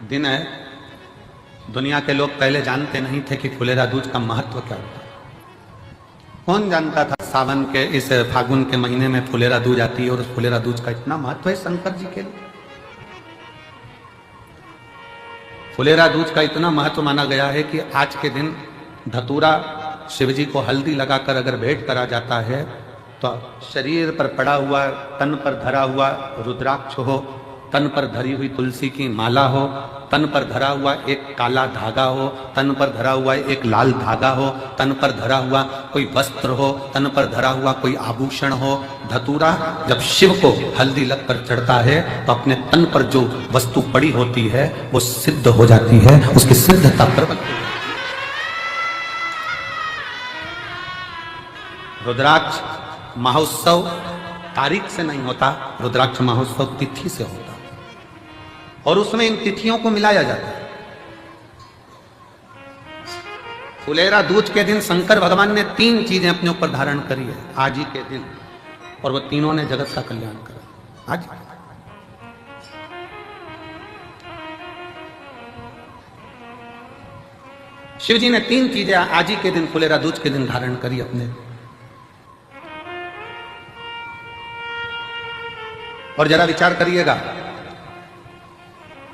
दिन है। दुनिया के लोग पहले जानते नहीं थे कि फुलेरा दूज का महत्व क्या होता है। कौन जानता था सावन के इस फागुन के महीने में फुलेरा दूज आती है और उस फुलेरा दूज का इतना महत्व है शंकर जी के लिए। फुलेरा दूज का इतना महत्व माना गया है कि आज के दिन धतूरा शिव जी को हल्दी लगाकर अगर भेंट करा जाता है तो शरीर पर पड़ा हुआ, तन पर धरा हुआ रुद्राक्ष हो, तन पर धरी हुई तुलसी की माला हो, तन पर धरा हुआ एक काला धागा हो, तन पर धरा हुआ एक लाल धागा हो, तन पर धरा हुआ कोई वस्त्र हो, तन पर धरा हुआ कोई आभूषण हो। धतूरा जब शिव को हल्दी लगकर चढ़ता है तो अपने तन पर जो वस्तु पड़ी होती है वो सिद्ध हो जाती है, उसकी सिद्धता प्रबल हो जाती है। रुद्राक्ष महोत्सव तारीख से नहीं होता, रुद्राक्ष महोत्सव तिथि से होता और उसमें इन तिथियों को मिलाया जाता है। फुलेरा दूज के दिन शंकर भगवान ने 3 चीजें अपने ऊपर धारण करी है आज ही के दिन, और वो तीनों ने जगत का कल्याण करा। आज शिव जी ने 3 चीजें आज ही के दिन फुलेरा दूज के दिन धारण करी अपने। और जरा विचार करिएगा,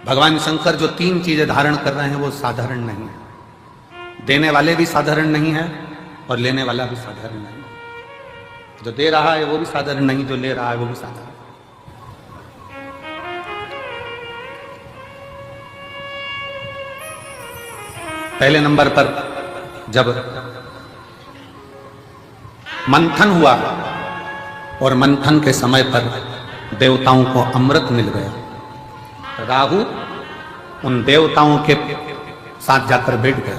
भगवान शंकर जो 3 चीजें धारण कर रहे हैं वो साधारण नहीं है। देने वाले भी साधारण नहीं है और लेने वाला भी साधारण नहीं है। जो दे रहा है वो भी साधारण नहीं, जो ले रहा है वो भी साधारण। पहले नंबर पर जब मंथन हुआ और मंथन के समय पर देवताओं को अमृत मिल गया, राहु उन देवताओं के साथ जाकर बैठ गया।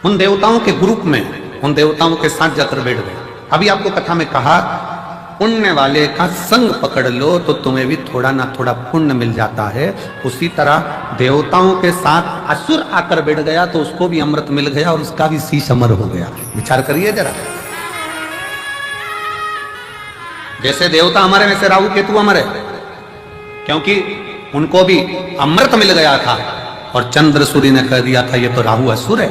उन देवताओं के ग्रुप में उन देवताओं के साथ जाकर बैठ गए। अभी आपको कथा में कहा पुण्य वाले का संग पकड़ लो तो तुम्हें भी थोड़ा ना थोड़ा पुण्य मिल जाता है। उसी तरह देवताओं के साथ असुर आकर बैठ गया तो उसको भी अमृत मिल गया और उसका भी शीश अमर हो गया। विचार करिए जरा, जैसे देवता अमर है वैसे राहु केतु अमर है, क्योंकि उनको भी अमृत मिल गया था और चंद्र सूर्य ने कह दिया था ये तो राहु असुर है।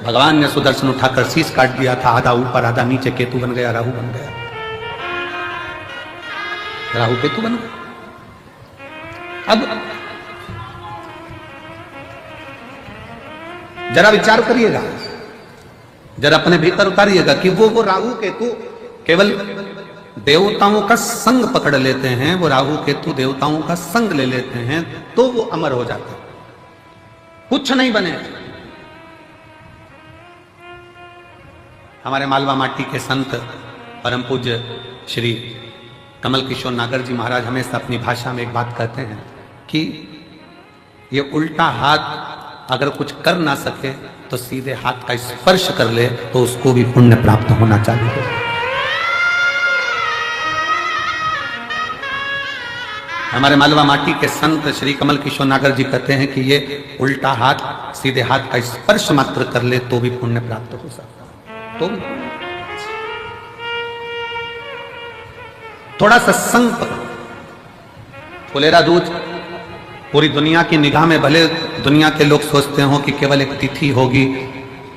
भगवान ने सुदर्शन उठाकर शीश काट दिया था, आधा ऊपर आधा नीचे, केतु बन गया, राहु बन गया, राहु केतु बन गया। अब जरा विचार करिएगा, जरा अपने भीतर उतारिएगा कि वो राहु केतु केवल देवताओं का संग पकड़ लेते हैं, वो राहु केतु देवताओं का संग ले लेते हैं तो वो अमर हो जाते हैं, कुछ नहीं बने। हमारे मालवा माटी के संत परम पूज्य श्री कमल किशोर नागर जी महाराज हमेशा अपनी भाषा में एक बात कहते हैं कि ये उल्टा हाथ अगर कुछ कर ना सके तो सीधे हाथ का स्पर्श कर ले तो उसको भी पुण्य प्राप्त होना चाहिए। हमारे मालवा माटी के संत श्री कमल किशोर नागर जी कहते हैं कि ये उल्टा हाथ सीधे हाथ का स्पर्श मात्र कर ले तो भी पुण्य प्राप्त हो सकता है। तो थोड़ा सत्संग पकड़ो। फुलेरा दूज पूरी दुनिया की निगाह में, भले दुनिया के लोग सोचते हो कि केवल एक तिथि होगी,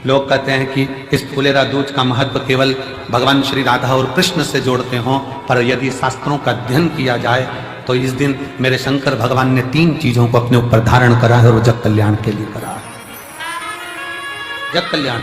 लोग कहते हैं कि इस फुलेरा दूज का महत्व केवल भगवान श्री राधा और कृष्ण से जोड़ते हो, पर यदि शास्त्रों का अध्ययन किया जाए तो इस दिन मेरे शंकर भगवान ने 3 चीजों को अपने ऊपर धारण करा है और जग कल्याण के लिए करा है। जग कल्याण